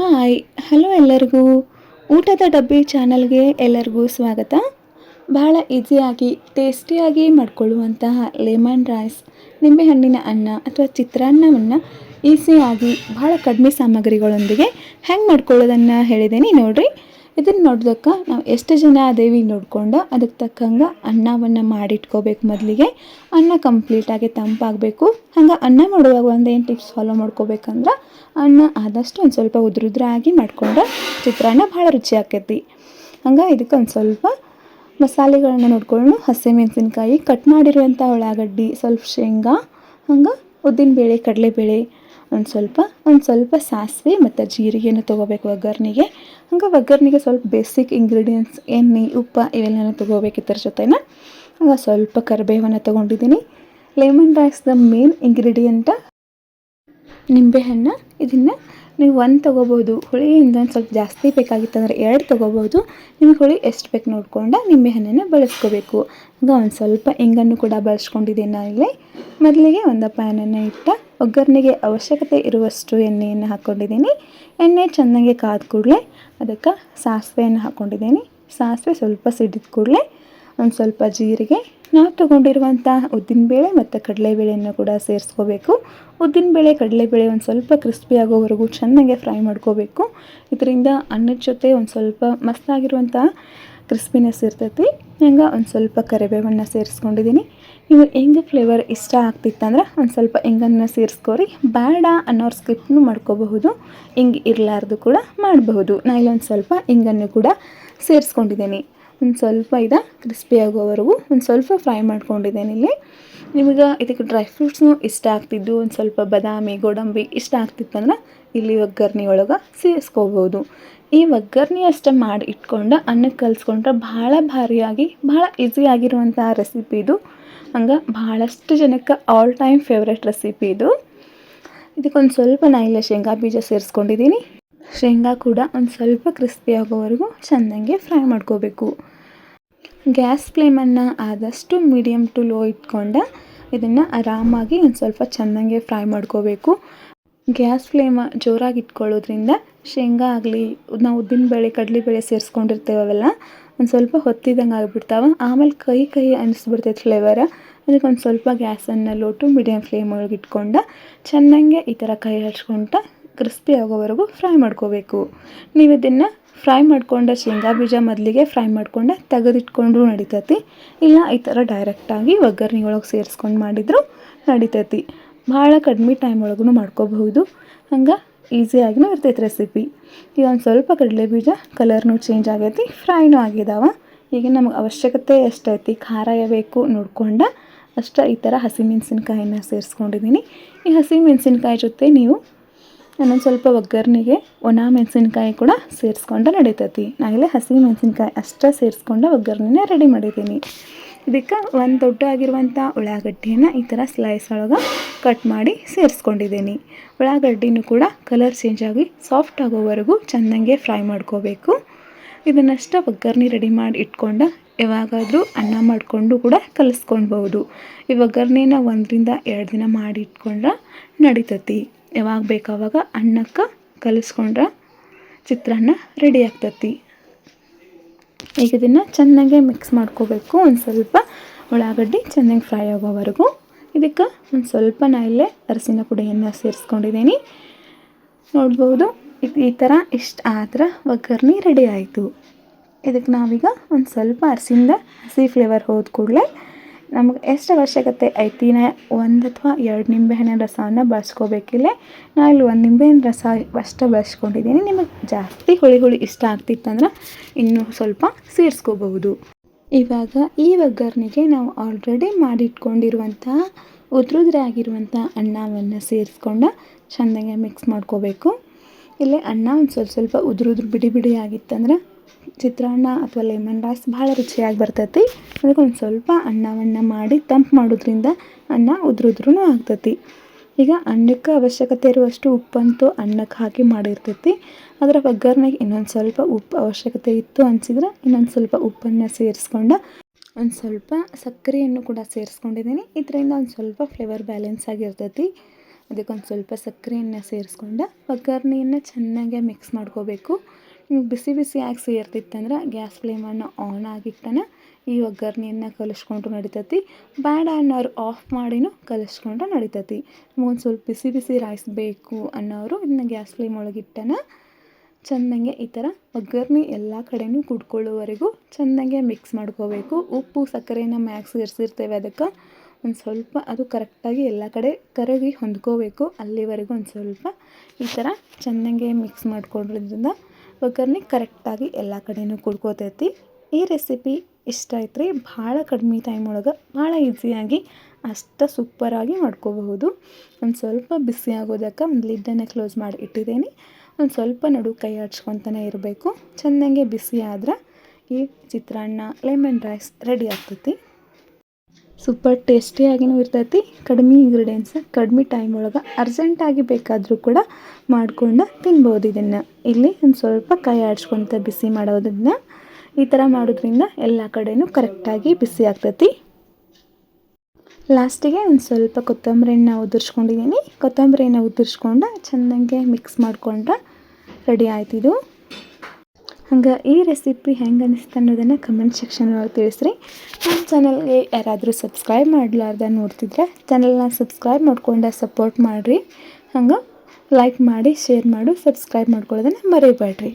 Hi hello ಎಲ್ಲರಿಗೂ. ಊಟದ ಡಬ್ಬಿ ಚಾನಲ್ಗೆ ಎಲ್ಲರಿಗೂ ಸ್ವಾಗತ. ಬಹಳ ಈಸಿಯಾಗಿ ಟೇಸ್ಟಿಯಾಗಿ ಮಾಡಿಕೊಳ್ಳುವಂತಹ ಲೆಮನ್ ರೈಸ್, ನಿಂಬೆಹಣ್ಣಿನ ಅನ್ನ ಅಥವಾ ಚಿತ್ರಾನ್ನವನ್ನು ಈಸಿಯಾಗಿ ಬಹಳ ಕಡಿಮೆ ಸಾಮಗ್ರಿಗಳೊಂದಿಗೆ ಹೆಂಗೆ ಮಾಡ್ಕೊಳ್ಳೋದನ್ನು ಹೇಳಿದ್ದೀನಿ ನೋಡಿರಿ. ಇದನ್ನು ನೋಡಿದಕ್ಕೆ ನಾವು ಎಷ್ಟು ಜನ ಅದೇವಿ ನೋಡ್ಕೊಂಡು ಅದಕ್ಕೆ ತಕ್ಕಂಗೆ ಅನ್ನವನ್ನು ಮಾಡಿಟ್ಕೋಬೇಕು. ಮೊದಲಿಗೆ ಅನ್ನ ಕಂಪ್ಲೀಟಾಗಿ ತಂಪಾಗಬೇಕು. ಹಂಗೆ ಅನ್ನ ಮಾಡುವಾಗ ಒಂದೇನು ಟಿಪ್ಸ್ ಫಾಲೋ ಮಾಡ್ಕೋಬೇಕಂದ್ರೆ, ಅನ್ನ ಆದಷ್ಟು ಒಂದು ಸ್ವಲ್ಪ ಉದುರಾಗಿ ಮಾಡ್ಕೊಂಡ್ರೆ ಚಿತ್ರಾನ್ನ ಭಾಳ ರುಚಿ ಆಕೈತಿ. ಹಂಗೆ ಇದಕ್ಕೆ ಒಂದು ಸ್ವಲ್ಪ ಮಸಾಲೆಗಳನ್ನ ನೋಡ್ಕೊಂಡು, ಹಸಿಮೆಣಸಿನ್ಕಾಯಿ, ಕಟ್ ಮಾಡಿರುವಂಥ ಉಳ್ಳಾಗಡ್ಡಿ, ಸ್ವಲ್ಪ ಶೇಂಗಾ, ಹಂಗೆ ಉದ್ದಿನಬೇಳೆ, ಕಡಲೆಬೇಳೆ, ಒಂದು ಸ್ವಲ್ಪ ಸಾಸಿವೆ ಮತ್ತು ಜೀರಿಗೆನ ತೊಗೋಬೇಕು ಒಗ್ಗರಣೆಗೆ. ಹಂಗೆ ಒಗ್ಗರಣೆಗೆ ಸ್ವಲ್ಪ ಬೇಸಿಕ್ ಇಂಗ್ರೀಡಿಯೆಂಟ್ಸ್ ಎಣ್ಣೆ, ಉಪ್ಪು ಇವೆಲ್ಲನೂ ತೊಗೋಬೇಕು. ಇದ್ರ ಜೊತೆನ ಹಂಗೆ ಸ್ವಲ್ಪ ಕರಿಬೇವನ್ನು ತೊಗೊಂಡಿದ್ದೀನಿ. ಲೆಮನ್ ರೈಸ್ದ ಮೇನ್ ಇಂಗ್ರೀಡಿಯೆಂಟ ನಿಂಬೆಹಣ್ಣು. ಇದನ್ನು ನೀವು ಒಂದು ತೊಗೋಬೋದು. ಹುಳಿಯಿಂದ ಒಂದು ಸ್ವಲ್ಪ ಜಾಸ್ತಿ ಬೇಕಾಗಿತ್ತಂದ್ರೆ 2 ತೊಗೋಬೋದು. ನಿಮಗೆ ಹುಳಿ ಎಷ್ಟು ಬೇಕು ನೋಡ್ಕೊಂಡು ನಿಂಬೆಹಣ್ಣನ್ನು ಬಳಸ್ಕೋಬೇಕು. ಹಂಗೆ ಒಂದು ಸ್ವಲ್ಪ ಇಂಗನ್ನು ಕೂಡ ಬಳಸ್ಕೊಂಡಿದ್ದೀನಿ ನಾನಿಲ್ಲಿ. ಮೊದಲಿಗೆ ಒಂದು ಪ್ಯಾನನ್ನು ಇಟ್ಟು ಒಗ್ಗರಣೆಗೆ ಅವಶ್ಯಕತೆ ಇರುವಷ್ಟು ಎಣ್ಣೆಯನ್ನು ಹಾಕ್ಕೊಂಡಿದ್ದೀನಿ. ಎಣ್ಣೆ ಚೆನ್ನಾಗಿ ಕಾದ ಕೂಡಲೇ ಅದಕ್ಕೆ ಸಾಸಿವೆಯನ್ನು ಹಾಕ್ಕೊಂಡಿದ್ದೀನಿ. ಸಾಸಿವೆ ಸ್ವಲ್ಪ ಸಿಡಿದ ಕೂಡಲೇ ಒಂದು ಸ್ವಲ್ಪ ಜೀರಿಗೆ, ನಾವು ತೊಗೊಂಡಿರುವಂಥ ಉದ್ದಿನಬೇಳೆ ಮತ್ತು ಕಡಲೆಬೇಳೆಯನ್ನು ಕೂಡ ಸೇರಿಸ್ಕೋಬೇಕು. ಉದ್ದಿನಬೇಳೆ, ಕಡಲೆಬೇಳೆ ಒಂದು ಸ್ವಲ್ಪ ಕ್ರಿಸ್ಪಿ ಆಗೋವರೆಗೂ ಚೆನ್ನಾಗಿ ಫ್ರೈ ಮಾಡ್ಕೋಬೇಕು. ಇದರಿಂದ ಅನ್ನದ ಜೊತೆ ಒಂದು ಸ್ವಲ್ಪ ಮಸ್ತಾಗಿರುವಂಥ ಕ್ರಿಸ್ಪಿನೆಸ್ ಇರ್ತೈತಿ. ಹಂಗೆ ಒಂದು ಸ್ವಲ್ಪ ಕರಿಬೇವನ್ನು ಸೇರಿಸ್ಕೊಂಡಿದ್ದೀನಿ. ನೀವು ಹಿಂಗೆ ಫ್ಲೇವರ್ ಇಷ್ಟ ಆಗ್ತಿತ್ತಂದ್ರೆ ಒಂದು ಸ್ವಲ್ಪ ಹಿಂಗನ್ನು ಸೇರಿಸ್ಕೋರಿ. ಬೇಡ ಅನ್ನೋರು ಸ್ಕಿಪ್ನು ಮಾಡ್ಕೋಬಹುದು. ಹಿಂಗೆ ಇರಲಾರ್ದು ಕೂಡ ಮಾಡಬಹುದು. ನಾನು ಇಲ್ಲೊಂದು ಸ್ವಲ್ಪ ಹಿಂಗನ್ನು ಕೂಡ ಸೇರಿಸ್ಕೊಂಡಿದ್ದೀನಿ. ಒಂದು ಸ್ವಲ್ಪ ಕ್ರಿಸ್ಪಿ ಆಗೋವರೆಗೂ ಒಂದು ಸ್ವಲ್ಪ ಫ್ರೈ ಮಾಡ್ಕೊಂಡಿದ್ದೇನೆ ಇಲ್ಲಿ. ನಿಮಗೆ ಇದಕ್ಕೆ ಡ್ರೈ ಫ್ರೂಟ್ಸ್ನು ಇಷ್ಟ ಆಗ್ತಿದ್ದು, ಒಂದು ಸ್ವಲ್ಪ ಬಾದಾಮಿ, ಗೋಡಂಬಿ ಇಷ್ಟ ಆಗ್ತಿತ್ತಂದ್ರೆ ಇಲ್ಲಿ ಒಗ್ಗರಣೆ ಒಳಗೆ ಸೇರಿಸ್ಕೋಬೋದು. ಈ ಒಗ್ಗರಣೆ ಅಷ್ಟೇ ಮಾಡಿ ಇಟ್ಕೊಂಡು ಅನ್ನಕ್ಕೆ ಕಲಿಸ್ಕೊಂಡ್ರೆ ಭಾಳ ಭಾರಿಯಾಗಿ ಭಾಳ ಈಸಿಯಾಗಿರುವಂಥ ರೆಸಿಪಿ ಇದು. ಹಂಗೆ ಭಾಳಷ್ಟು ಜನಕ್ಕೆ ಆಲ್ ಟೈಮ್ ಫೇವ್ರೆಟ್ ರೆಸಿಪಿ ಇದು. ಇದಕ್ಕೊಂದು ಸ್ವಲ್ಪ ನಾಯಿಲೆ ಶೇಂಗಾ ಬೀಜ ಸೇರಿಸ್ಕೊಂಡಿದ್ದೀನಿ. ಶೇಂಗಾ ಕೂಡ ಒಂದು ಸ್ವಲ್ಪ ಕ್ರಿಸ್ಪಿ ಆಗೋವರೆಗೂ ಚೆನ್ನಾಗಿ ಫ್ರೈ ಮಾಡ್ಕೋಬೇಕು. ಗ್ಯಾಸ್ ಫ್ಲೇಮನ್ನು ಆದಷ್ಟು ಮೀಡಿಯಮ್ ಟು ಲೋ ಇಟ್ಕೊಂಡು ಇದನ್ನು ಆರಾಮಾಗಿ ಒಂದು ಸ್ವಲ್ಪ ಚೆನ್ನಾಗಿ ಫ್ರೈ ಮಾಡ್ಕೋಬೇಕು. ಗ್ಯಾಸ್ ಫ್ಲೇಮ ಜೋರಾಗಿ ಇಟ್ಕೊಳ್ಳೋದ್ರಿಂದ ಶೇಂಗಾ ಆಗಲಿ, ನಾವು ಉದ್ದಿನಬೇಳೆ, ಕಡಲೆಬೇಳೆ ಸೇರಿಸ್ಕೊಂಡಿರ್ತೇವೆ ಅವೆಲ್ಲ ಒಂದು ಸ್ವಲ್ಪ ಹೊತ್ತಿದಂಗೆ ಆಗಿಬಿಡ್ತಾವೆ. ಆಮೇಲೆ ಕೈ ಅನ್ನಿಸ್ಬಿಡ್ತೈತೆ ಫ್ಲೇವರ. ಅದಕ್ಕೆ ಒಂದು ಸ್ವಲ್ಪ ಗ್ಯಾಸನ್ನು ಲೋ ಟು ಮೀಡಿಯಮ್ ಫ್ಲೇಮ್ ಒಳಗೆ ಇಟ್ಕೊಂಡು ಚೆನ್ನಾಗೆ ಈ ಥರ ಕೈ ಹಚ್ಕೊಂತ ಕ್ರಿಸ್ಪಿ ಆಗೋವರೆಗೂ ಫ್ರೈ ಮಾಡ್ಕೋಬೇಕು. ನೀವು ಇದನ್ನು ಫ್ರೈ ಮಾಡ್ಕೊಂಡು ಶೇಂಗಾ ಬೀಜ ಮೊದಲಿಗೆ ಫ್ರೈ ಮಾಡ್ಕೊಂಡು ತೆಗೆದಿಟ್ಕೊಂಡ್ರೂ ನಡಿತೈತಿ. ಇಲ್ಲ ಈ ಥರ ಡೈರೆಕ್ಟಾಗಿ ಒಗ್ಗರಣೆ ಒಳಗೆ ಸೇರಿಸ್ಕೊಂಡು ಮಾಡಿದರೂ ನಡಿತೈತಿ. ಭಾಳ ಕಡಿಮೆ ಟೈಮ್ ಒಳಗೂ ಮಾಡ್ಕೋಬಹುದು. ಹಂಗೆ ಈಸಿಯಾಗಿನೂ ಇರ್ತೈತೆ ರೆಸಿಪಿ. ಈಗ ಒಂದು ಸ್ವಲ್ಪ ಕಡಲೆ ಬೀಜ ಕಲರ್ನೂ ಚೇಂಜ್ ಆಗೈತಿ, ಫ್ರೈನೂ ಆಗಿದಾವೆ. ಈಗ ನಮಗೆ ಅವಶ್ಯಕತೆ ಎಷ್ಟೈತಿ, ಖಾರ ಬೇಕು ನೋಡ್ಕೊಂಡು ಅಷ್ಟೇ ಈ ಥರ ಹಸಿಮೆಣಸಿನ್ಕಾಯಿನ ಸೇರಿಸ್ಕೊಂಡಿದ್ದೀನಿ. ಈ ಹಸಿಮೆಣಸಿನ್ಕಾಯಿ ಜೊತೆ ನೀವು ಇನ್ನೊಂದು ಸ್ವಲ್ಪ ಒಗ್ಗರಣೆಗೆ ಒಣ ಮೆಣಸಿನ್ಕಾಯಿ ಕೂಡ ಸೇರಿಸ್ಕೊಂಡು ನಡಿತೈತಿ. ನಾನಿಲ್ಲಿ ಹಸಿಮೆಣಸಿನ್ಕಾಯಿ ಅಷ್ಟೇ ಸೇರಿಸ್ಕೊಂಡು ಒಗ್ಗರಣೆನ ರೆಡಿ ಮಾಡಿದ್ದೀನಿ. ಇದಕ್ಕೆ ಒಂದು ದೊಡ್ಡ ಆಗಿರುವಂಥ ಉಳ್ಳಾಗಡ್ಡಿಯನ್ನು ಈ ಥರ ಸ್ಲೈಸ್ ಒಳಗೆ ಕಟ್ ಮಾಡಿ ಸೇರಿಸ್ಕೊಂಡಿದ್ದೀನಿ. ಉಳ್ಳಾಗಡ್ಡಿನೂ ಕೂಡ ಕಲರ್ ಚೇಂಜ್ ಆಗಿ ಸಾಫ್ಟ್ ಆಗೋವರೆಗೂ ಚೆನ್ನಾಗೆ ಫ್ರೈ ಮಾಡ್ಕೋಬೇಕು. ಇದನ್ನಷ್ಟೇ ಒಗ್ಗರಣೆ ರೆಡಿ ಮಾಡಿ ಇಟ್ಕೊಂಡು ಯಾವಾಗಾದರೂ ಅನ್ನ ಮಾಡಿಕೊಂಡು ಕೂಡ ಕಲಿಸ್ಕೊಳ್ಬೋದು. ಈ ಒಗ್ಗರಣೆನ 1 ರಿಂದ 2 ದಿನ ಮಾಡಿ ಇಟ್ಕೊಂಡ್ರೆ ನಡಿತೈತಿ. ಯಾವಾಗ ಬೇಕಾವಾಗ ಅನ್ನಕ್ಕೆ ಕಲಿಸ್ಕೊಂಡ್ರೆ ಚಿತ್ರಾನ್ನ ರೆಡಿ ಆಗ್ತೈತಿ. ಈಗ ಇದನ್ನು ಚೆನ್ನಾಗೆ ಮಿಕ್ಸ್ ಮಾಡ್ಕೋಬೇಕು. ಒಂದು ಸ್ವಲ್ಪ ಉಳ್ಳಾಗಡ್ಡಿ ಚೆನ್ನಾಗಿ ಫ್ರೈ ಆಗೋವರೆಗೂ. ಇದಕ್ಕೆ ಒಂದು ಸ್ವಲ್ಪ ನಾನಿಲ್ಲೇ ಅರಸಿನ ಪುಡಿಯನ್ನು ಸೇರಿಸ್ಕೊಂಡಿದ್ದೀನಿ. ನೋಡ್ಬೋದು, ಈ ಥರ ಇಷ್ಟು ಆದ್ರೆ ಒಗ್ಗರಣೆ ರೆಡಿ ಆಯಿತು. ಇದಕ್ಕೆ ನಾವೀಗ ಒಂದು ಸ್ವಲ್ಪ ಹಸಿ ಫ್ಲೇವರ್ ಹೋದ ಕೂಡಲೇ ನಮಗೆ ಎಷ್ಟು ಅವಶ್ಯಕತೆ ಐತಿ, 1 ಅಥವಾ 2 ನಿಂಬೆಹಣ್ಣಿನ ರಸವನ್ನು ಬಳಸ್ಕೋಬೇಕಿಲ್ಲ. ನಾನು ಇಲ್ಲಿ 1 ನಿಂಬೆಹಣ್ಣಿನ ರಸ ಅಷ್ಟೇ ಬಳಸ್ಕೊಂಡಿದ್ದೀನಿ. ನಿಮಗೆ ಜಾಸ್ತಿ ಹುಳಿ ಇಷ್ಟ ಆಗ್ತಿತ್ತಂದ್ರೆ ಇನ್ನೂ ಸ್ವಲ್ಪ ಸೇರಿಸ್ಕೋಬಹುದು. ಇವಾಗ ಈ ಒಗ್ಗರಣೆಗೆ ನಾವು ಆಲ್ರೆಡಿ ಮಾಡಿಟ್ಕೊಂಡಿರುವಂಥ ಉದುರಾಗಿರುವಂಥ ಅನ್ನವನ್ನು ಸೇರಿಸ್ಕೊಂಡು ಚೆನ್ನಾಗಿ ಮಿಕ್ಸ್ ಮಾಡ್ಕೋಬೇಕು. ಇಲ್ಲೇ ಅನ್ನ ಒಂದು ಸ್ವಲ್ಪ ಉದುರು ಬಿಡಿ ಆಗಿತ್ತಂದ್ರೆ ಚಿತ್ರಾನ್ನ ಅಥವಾ ಲೆಮನ್ ರೈಸ್ ಭಾಳ ರುಚಿಯಾಗಿ ಬರ್ತೈತಿ. ಅದಕ್ಕೆ ಒಂದು ಸ್ವಲ್ಪ ಅನ್ನವನ್ನು ಮಾಡಿ ತಂಪು ಮಾಡೋದ್ರಿಂದ ಅನ್ನ ಉದುರು ಆಗ್ತೈತಿ. ಈಗ ಅನ್ನಕ್ಕೆ ಅವಶ್ಯಕತೆ ಇರುವಷ್ಟು ಉಪ್ಪಂತೂ ಅನ್ನಕ್ಕೆ ಹಾಕಿ ಮಾಡಿರ್ತೈತಿ. ಅದರ ಒಗ್ಗರಣೆಗೆ ಇನ್ನೊಂದು ಸ್ವಲ್ಪ ಉಪ್ಪು ಅವಶ್ಯಕತೆ ಇತ್ತು ಅನಿಸಿದ್ರೆ ಇನ್ನೊಂದು ಸ್ವಲ್ಪ ಉಪ್ಪನ್ನು ಸೇರಿಸ್ಕೊಂಡು ಒಂದು ಸ್ವಲ್ಪ ಸಕ್ಕರೆಯನ್ನು ಕೂಡ ಸೇರಿಸ್ಕೊಂಡಿದ್ದೀನಿ. ಇದರಿಂದ ಒಂದು ಸ್ವಲ್ಪ ಫ್ಲೇವರ್ ಬ್ಯಾಲೆನ್ಸ್ ಆಗಿರ್ತೈತಿ. ಇದಕ್ಕೊಂದು ಸ್ವಲ್ಪ ಸಕ್ಕರೆಯನ್ನು ಸೇರಿಸ್ಕೊಂಡು ಒಗ್ಗರಣೆಯನ್ನು ಚೆನ್ನಾಗಿ ಮಿಕ್ಸ್ ಮಾಡ್ಕೋಬೇಕು. ನಿಮ್ಗೆ ಬಿಸಿ ಬಿಸಿಯಾಗಿ ಸೇರ್ತಿತ್ತಂದ್ರೆ ಗ್ಯಾಸ್ ಫ್ಲೇಮನ್ನು ಆನ್ ಆಗಿಟ್ಟನ ಈ ಒಗ್ಗರಣೆಯನ್ನು ಕಲಿಸ್ಕೊಂಡ್ರು ನಡಿತೈತಿ. ಬೇಡ ಅನ್ನೋರು ಆಫ್ ಮಾಡಿನೂ ಕಲಿಸ್ಕೊಂಡ್ರೆ ನಡಿತೈತಿ. ಒಂದು ಸ್ವಲ್ಪ ಬಿಸಿ ಬಿಸಿ ರೈಸ್ ಬೇಕು ಅನ್ನೋರು ಇದನ್ನ ಗ್ಯಾಸ್ ಫ್ಲೇಮ್ ಒಳಗಿಟ್ಟನ ಚೆಂದಂಗೆ ಈ ಥರ ಒಗ್ಗರಣೆ ಎಲ್ಲ ಕಡೆಯೂ ಕುಡ್ಕೊಳ್ಳೋವರೆಗೂ ಚೆಂದಂಗೆ ಮಿಕ್ಸ್ ಮಾಡ್ಕೋಬೇಕು. ಉಪ್ಪು ಸಕ್ಕರೆನ ಮ್ಯಾಗ ಸೇರಿಸಿರ್ತೇವೆ, ಅದಕ್ಕೆ ಒಂದು ಸ್ವಲ್ಪ ಅದು ಕರೆಕ್ಟಾಗಿ ಎಲ್ಲ ಕಡೆ ಕರಗಿ ಹೊಂದ್ಕೋಬೇಕು. ಅಲ್ಲಿವರೆಗೂ ಒಂದು ಸ್ವಲ್ಪ ಈ ಥರ ಚೆಂದಂಗೆ ಮಿಕ್ಸ್ ಮಾಡ್ಕೊಳ್ಳೋದ್ರಿಂದ ಒಗ್ಗರಣೆ ಕರೆಕ್ಟಾಗಿ ಎಲ್ಲ ಕಡೆಯೂ ಕುಡ್ಕೋತೈತಿ. ಈ ರೆಸಿಪಿ ಇಷ್ಟ ಆಯ್ತು ರೀ. ಭಾಳ ಕಡಿಮೆ ಟೈಮ್ ಒಳಗೆ ಭಾಳ ಈಸಿಯಾಗಿ ಅಷ್ಟು ಸೂಪರಾಗಿ ಮಾಡ್ಕೋಬಹುದು. ಒಂದು ಸ್ವಲ್ಪ ಬಿಸಿ ಆಗೋದಕ್ಕೆ ಒಂದು ಲಿಡ್ಡನ್ನು ಕ್ಲೋಸ್ ಮಾಡಿ ಇಟ್ಟಿದ್ದೀನಿ. ಒಂದು ಸ್ವಲ್ಪ ನಡು ಕೈ ಆಡ್ಸ್ಕೊತಾನೆ ಇರಬೇಕು. ಚೆಂದಂಗೆ ಬಿಸಿ ಆದ್ರೆ ಈ ಚಿತ್ರಾನ್ನ ಲೆಮನ್ ರೈಸ್ ರೆಡಿ ಆಗ್ತೈತಿ. ಸೂಪರ್ ಟೇಸ್ಟಿಯಾಗಿಯೂ ಇರ್ತೈತಿ. ಕಡಿಮೆ ಇಂಗ್ರೀಡಿಯೆಂಟ್ಸ್ ಕಡಿಮೆ ಟೈಮ್ ಒಳಗೆ ಅರ್ಜೆಂಟಾಗಿ ಬೇಕಾದರೂ ಕೂಡ ಮಾಡ್ಕೊಂಡು ತಿನ್ಬೋದು. ಇದನ್ನು ಇಲ್ಲಿ ಒಂದು ಸ್ವಲ್ಪ ಕೈ ಆಡ್ಸ್ಕೊತ ಬಿಸಿ ಮಾಡೋದನ್ನ ಈ ಥರ ಮಾಡೋದ್ರಿಂದ ಎಲ್ಲ ಕಡೆಯೂ ಕರೆಕ್ಟಾಗಿ ಬಿಸಿ ಆಗ್ತೈತಿ. ಲಾಸ್ಟಿಗೆ ಒಂದು ಸ್ವಲ್ಪ ಕೊತ್ತಂಬರಿನ ಉದುರಿಸ್ಕೊಂಡಿದ್ದೀನಿ. ಕೊತ್ತಂಬರಿನ ಉದುರಿಸ್ಕೊಂಡು ಚೆಂದಂಗೆ ಮಿಕ್ಸ್ ಮಾಡಿಕೊಂಡ್ರೆ ರೆಡಿ ಆಯ್ತಿದು. ಹಂಗೆ ಈ ರೆಸಿಪಿ ಹೆಂಗೆ ಅನಿಸ್ತು ಅನ್ನೋದನ್ನು ಕಮೆಂಟ್ ಸೆಕ್ಷನ್ ಒಳಗೆ ತಿಳಿಸ್ರಿ. ನಮ್ಮ ಚಾನಲ್ಗೆ ಯಾರಾದರೂ ಸಬ್ಸ್ಕ್ರೈಬ್ ಮಾಡಲಾರ್ದ ನೋಡ್ತಿದ್ರೆ ಚಾನಲ್ನ ಸಬ್ಸ್ಕ್ರೈಬ್ ಮಾಡ್ಕೊಂಡು ಸಪೋರ್ಟ್ ಮಾಡಿರಿ. ಹಂಗೆ ಲೈಕ್ ಮಾಡಿ, ಶೇರ್ ಮಾಡು, ಸಬ್ಸ್ಕ್ರೈಬ್ ಮಾಡ್ಕೊಳ್ಳೋದನ್ನು ಮರಿಬೇಡ್ರಿ.